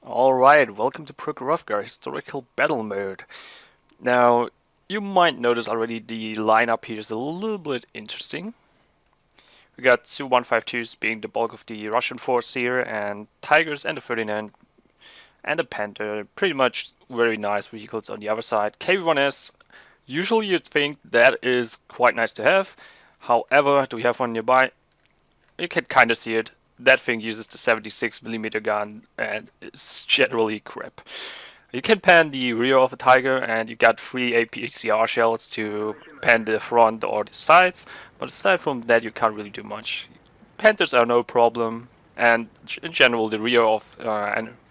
Alright, welcome to Prokhorovka Historical Battle Mode. Now, you might notice already the lineup here is a little bit interesting. We got two 152s being the bulk of the Russian force here, and Tigers and the Ferdinand and the Panther, pretty much very nice vehicles on the other side. KV-1S, usually you'd think that is quite nice to have. However, do we have one nearby? You can kind of see it. That thing uses the 76mm gun and it's generally crap. You can pan the rear of a Tiger and you got 3 APCR shells to pan the front or the sides, but aside from that you can't really do much. Panthers are no problem, and in general the rear of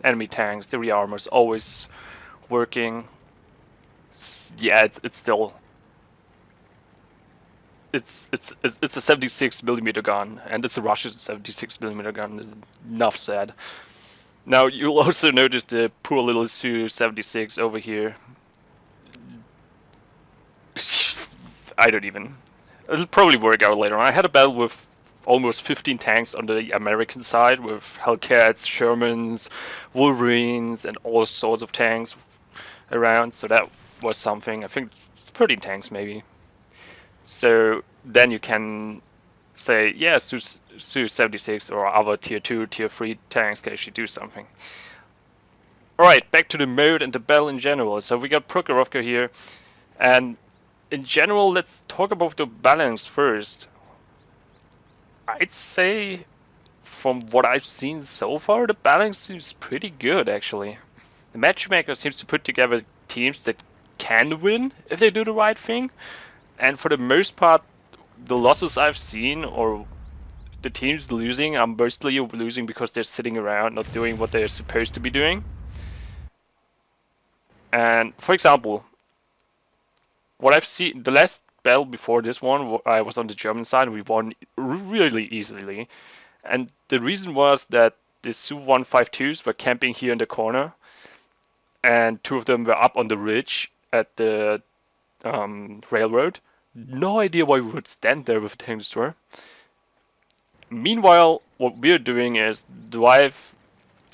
enemy tanks, the rear armor is always working. Yeah, it's still it's a 76mm gun, and it's a Russian 76mm gun. Enough said. Now you'll also notice the poor little Su-76 over here. I don't even. It'll probably work out later on. I had a battle with almost 15 tanks on the American side with Hellcats, Shermans, Wolverines, and all sorts of tanks around. So that was something. I think 13 tanks maybe. So then you can say, yeah, Su-76 or other tier 2, tier 3 tanks can actually do something. Alright, back to the mode and the battle in general. So we got Prokhorovka here, and in general, let's talk about the balance first. I'd say, from what I've seen so far, the balance seems pretty good actually. The matchmaker seems to put together teams that can win if they do the right thing. And for the most part, the losses I've seen, or the teams losing, are mostly losing because they're sitting around not doing what they're supposed to be doing. And for example, what I've seen, the last battle before this one, I was on the German side and we won really easily. And the reason was that the Su-152s were camping here in the corner, and two of them were up on the ridge at the railroad. No idea why we would stand there with a tank destroyer. Meanwhile, what we're doing is drive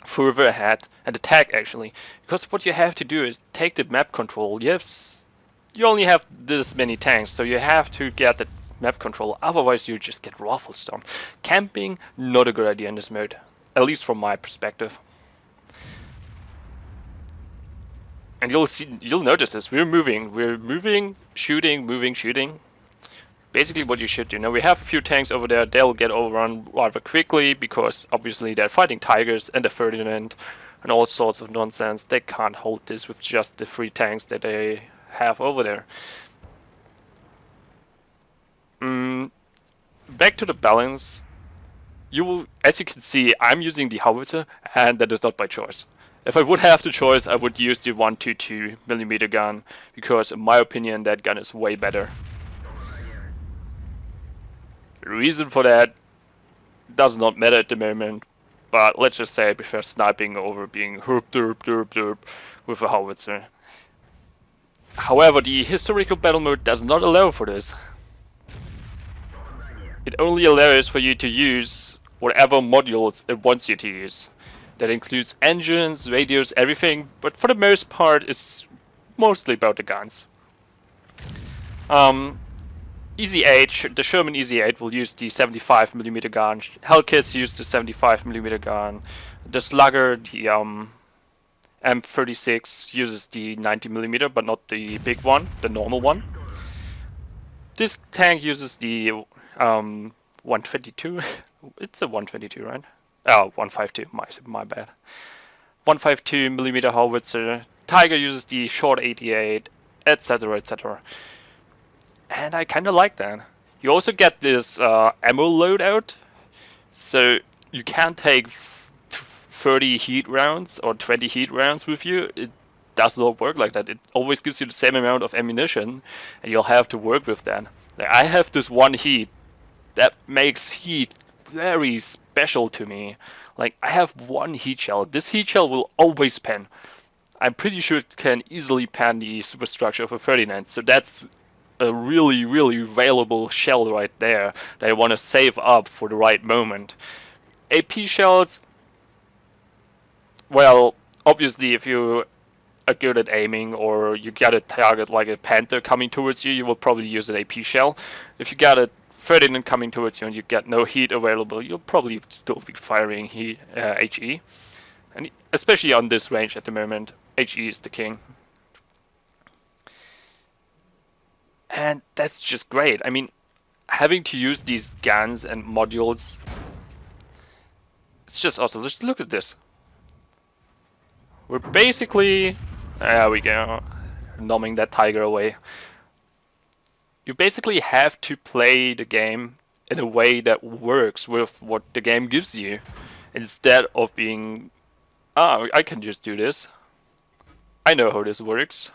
further ahead and attack actually, because what you have to do is take the map control. You only have this many tanks, so you have to get the map control. Otherwise, you just get raffle stomped. Camping, not a good idea in this mode, at least from my perspective. And you'll notice this. We're moving, shooting, moving, shooting. Basically what you should do. Now we have a few tanks over there. They'll get overrun rather quickly because obviously they're fighting Tigers and the Ferdinand and all sorts of nonsense. They can't hold this with just the 3 tanks that they have over there. Back to the balance. As you can see, I'm using the howitzer, and that is not by choice. If I would have the choice, I would use the 122mm gun, because in my opinion that gun is way better. The reason for that does not matter at the moment, but let's just say I prefer sniping over being herp derp derp derp with a howitzer. However, the historical battle mode does not allow for this. It only allows for you to use whatever modules it wants you to use. That includes engines, radios, everything, but for the most part it's mostly about the guns. Easy 8, the Sherman Easy 8 will use the 75mm gun, Hellcats use the 75mm gun, the Slugger, the M36 uses the 90mm, but not the big one, the normal one. This tank uses the 122, it's a 122, right? Oh, 152, my bad. 152mm howitzer. Tiger uses the short 88, etc, etc. And I kinda like that. You also get this ammo loadout, so you can't take 30 heat rounds or 20 heat rounds with you. It does not work like that. It always gives you the same amount of ammunition, and you'll have to work with that. Like, I have this one heat. That makes heat very special to me. Like, I have one heat shell. This heat shell will always pan. I'm pretty sure it can easily pan the superstructure of a Ferdinand, so that's a really valuable shell right there that I want to save up for the right moment. AP shells, well, obviously, if you are good at aiming or you got a target like a panther coming towards you, you will probably use an AP shell. If you got a Ferdinand coming towards you and you get no heat available, you'll probably still be firing HE. And especially on this range at the moment, HE is the king. And that's just great. I mean, having to use these guns and modules, it's just awesome. Just look at this. We're basically... There we go. Numbing that tiger away. You basically have to play the game in a way that works with what the game gives you. Instead of being... I can just do this. I know how this works.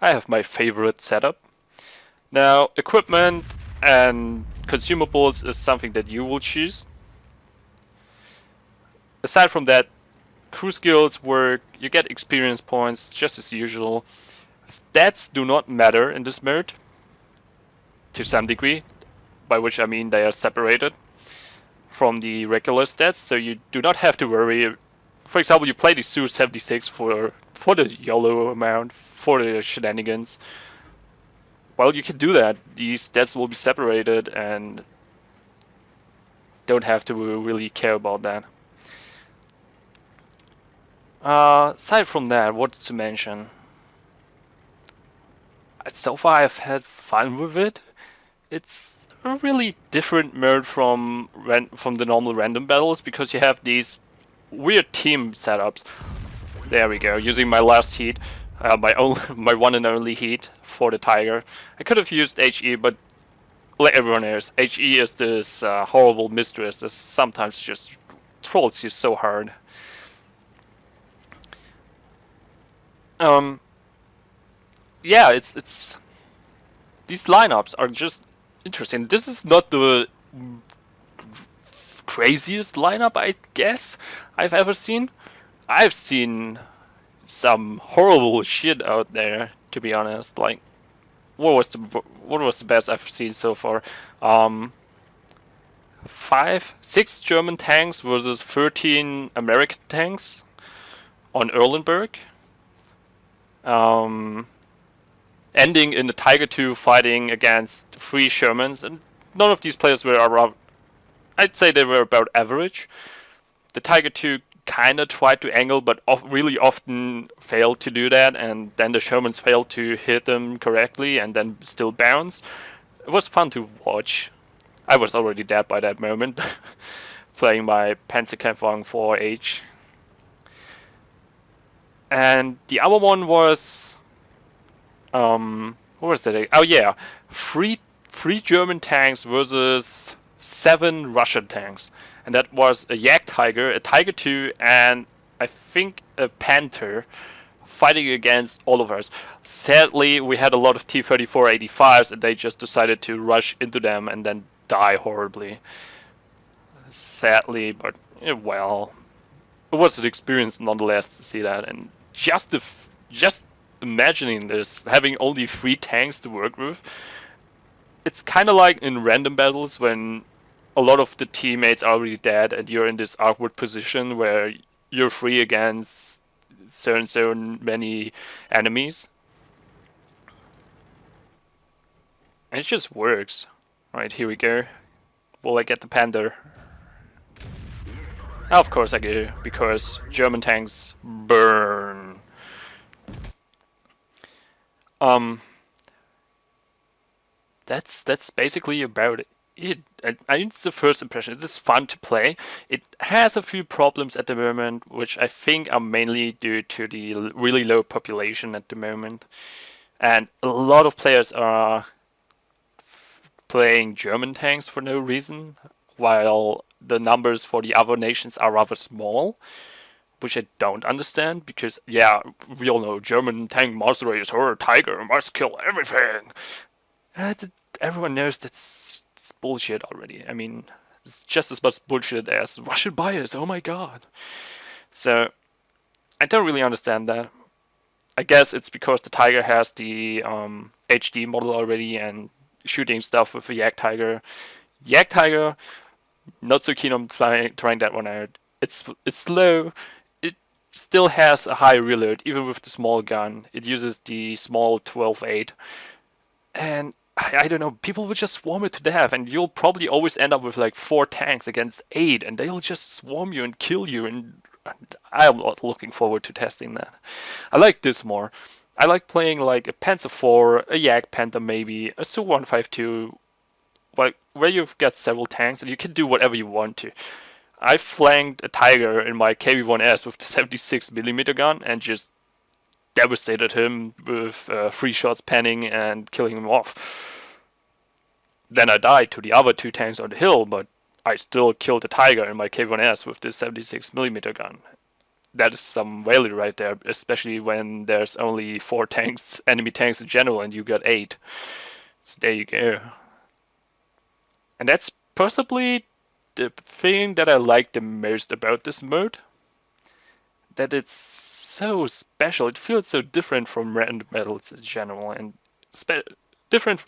I have my favorite setup. Now, equipment and consumables is something that you will choose. Aside from that, crew skills work, you get experience points just as usual. Stats do not matter in this mode, to some degree, by which I mean they are separated from the regular stats, so you do not have to worry. For example, you play the Su-76 for the YOLO amount, for the shenanigans. Well, you can do that. These stats will be separated and don't have to really care about that. Aside from that, what to mention? So far I've had fun with it. It's a really different mode from the normal random battles because you have these weird team setups. There we go, using my last heat, my one and only heat for the tiger. I could have used HE, but like everyone knows, HE is this horrible mistress that sometimes just trolls you so hard. Yeah, it's these lineups are just interesting. This is not the craziest lineup, I guess, I've ever seen. I've seen some horrible shit out there, to be honest. Like, what was the best I've seen so far? 6 German tanks versus 13 American tanks on Erlenberg. Ending in the Tiger II fighting against 3 Shermans, and none of these players were around. I'd say they were about average. The Tiger II kind of tried to angle, but really often failed to do that, and then the Shermans failed to hit them correctly and then still bounce. It was fun to watch. I was already dead by that moment, playing my Panzerkampfwagen 4H. And the other one was... what was that? Oh yeah, three German tanks versus 7 Russian tanks, and that was a Jagdtiger, a Tiger II, and I think a Panther fighting against all of us. Sadly, we had a lot of T-34-85s, and they just decided to rush into them and then die horribly. Sadly, but well, it was an experience nonetheless to see that, and just imagining this, having only 3 tanks to work with, it's kind of like in random battles when a lot of the teammates are already dead and you're in this awkward position where you're free against so many enemies. And it just works. Right, here we go. Will I get the Panther? Of course I do, because German tanks burn. That's basically about it. It's the first impression. It is fun to play. It has a few problems at the moment, which I think are mainly due to the really low population at the moment. And a lot of players are playing German tanks for no reason, while the numbers for the other nations are rather small, which I don't understand, because, yeah, we all know German tank master race, or tiger must kill everything. Everyone knows that's bullshit already. I mean, it's just as much bullshit as Russian bias, oh my god. So, I don't really understand that. I guess it's because the Tiger has the HD model already and shooting stuff with the Jagdtiger. Not so keen on trying that one out. It's slow. still has a high reload, even with the small gun. It uses the small 12-8. And I don't know, people will just swarm it to death, and you'll probably always end up with like 4 tanks against 8, and they'll just swarm you and kill you, and I'm not looking forward to testing that. I like this more. I like playing like a Panzer IV, a Yak Panther maybe, a Su-152, like where you've got several tanks and you can do whatever you want to. I flanked a Tiger in my KV-1S with the 76mm gun and just devastated him with 3 shots panning and killing him off. Then I died to the other 2 tanks on the hill, but I still killed the Tiger in my KV-1S with the 76mm gun. That is some value right there, especially when there's only 4 tanks, enemy tanks in general, and you got 8. So there you go. And that's possibly the thing that I like the most about this mode. That it's so special. It feels so different from random battles in general, and different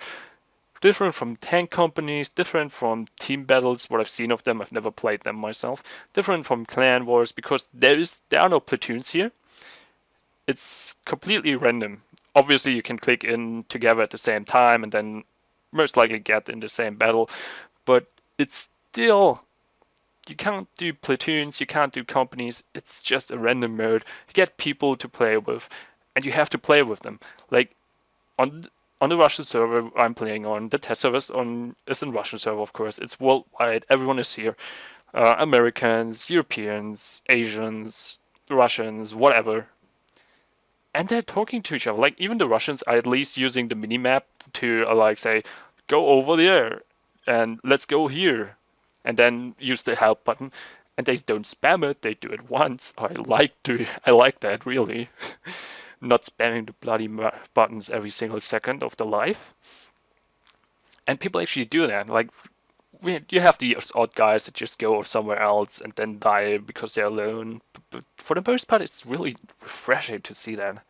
from tank companies, different from team battles, what I've seen of them. I've never played them myself. Different from clan wars, because there are no platoons here. It's completely random. Obviously you can click in together at the same time and then most likely get in the same battle, but it's still, you can't do platoons, you can't do companies. It's just a random mode. You get people to play with, and you have to play with them. Like on the Russian server I'm playing on, the test server is in Russian server, of course. It's worldwide. Everyone is here. Americans, Europeans, Asians, Russians, whatever. And they're talking to each other. Like, even the Russians are at least using the minimap to like say, go over there and let's go here, and then use the help button. And they don't spam it, they do it once. I like that, really. Not spamming the bloody buttons every single second of the life. And people actually do that. Like, you have these odd guys that just go somewhere else and then die because they're alone. But for the most part, it's really refreshing to see that.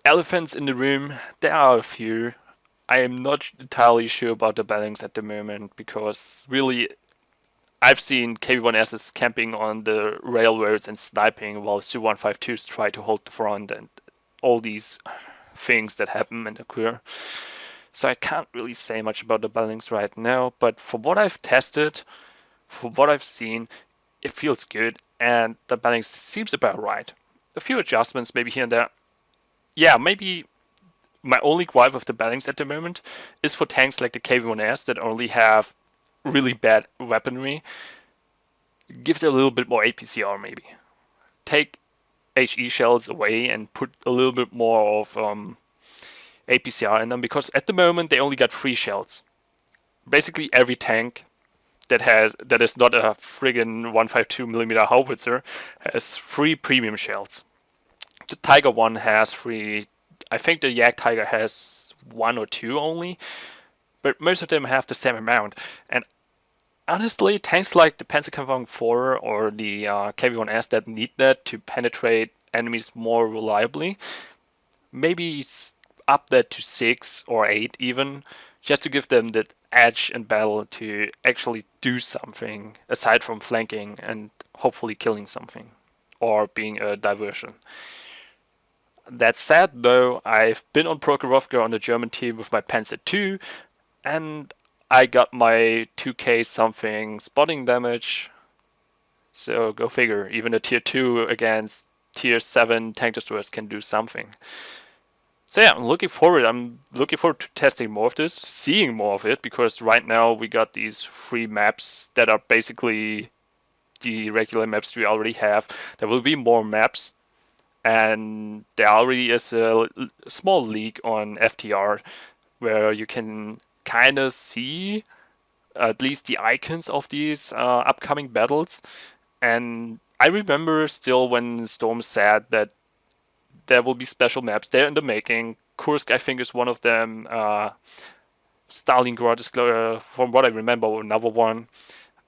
Elephants in the room, there are a few. I am not entirely sure about the balance at the moment, because really I've seen KV-1Ss camping on the railroads and sniping while Su-152s try to hold the front, and all these things that happen and occur. So I can't really say much about the balance right now, but from what I've tested, from what I've seen, it feels good, and the balance seems about right. A few adjustments maybe here and there. Yeah, maybe my only gripe with the balance at the moment is for tanks like the KV-1S that only have really bad weaponry. Give it a little bit more APCR maybe. Take HE shells away and put a little bit more of APCR in them, because at the moment they only got 3 shells. Basically every tank that is not a friggin' 152mm howitzer has 3 premium shells. The Tiger one has 3. I think the Yak Tiger has 1 or 2 only, but most of them have the same amount. And honestly, tanks like the Panzerkampfwagen IV or the KV-1S that need that to penetrate enemies more reliably, maybe up that to 6 or 8 even, just to give them that edge in battle to actually do something aside from flanking and hopefully killing something or being a diversion. That said, though, I've been on Prokhorovka on the German team with my Panzer II, and I got my 2k something spotting damage. So go figure, even a tier 2 against tier 7 tank destroyers can do something. So yeah, I'm looking forward to testing more of this, seeing more of it, because right now we got these 3 maps that are basically the regular maps we already have. There will be more maps, and there already is a small leak on FTR where you can kind of see at least the icons of these upcoming battles. And I remember still when Storm said that there will be special maps. They're in the making. Kursk, I think, is one of them. Stalingrad is, from what I remember, another one.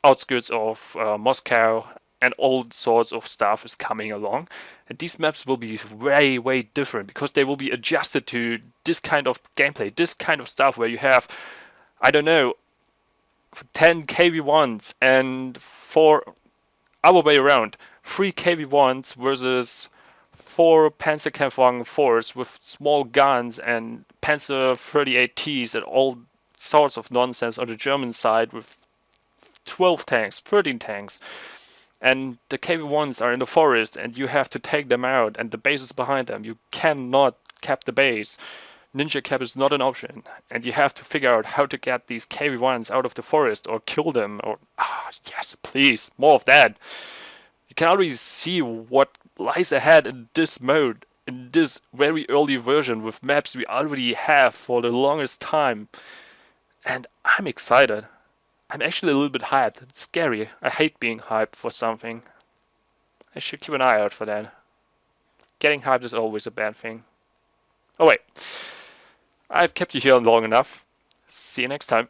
Outskirts of Moscow, and all sorts of stuff is coming along. And these maps will be way, way different, because they will be adjusted to this kind of gameplay, this kind of stuff where you have, I don't know, 10 KV1s and 4 Other way around. 3 KV-1s versus 4 Panzerkampfwagen 4s with small guns and Panzer 38Ts and all sorts of nonsense on the German side with 12 tanks, 13 tanks. And the KV-1s are in the forest and you have to take them out and the base is behind them. You cannot cap the base. Ninja cap is not an option, and you have to figure out how to get these KV-1s out of the forest or kill them or yes, please, more of that. You can already see what lies ahead in this mode, in this very early version with maps we already have for the longest time. And I'm excited. I'm actually a little bit hyped. It's scary. I hate being hyped for something. I should keep an eye out for that. Getting hyped is always a bad thing. Oh wait. I've kept you here long enough. See you next time.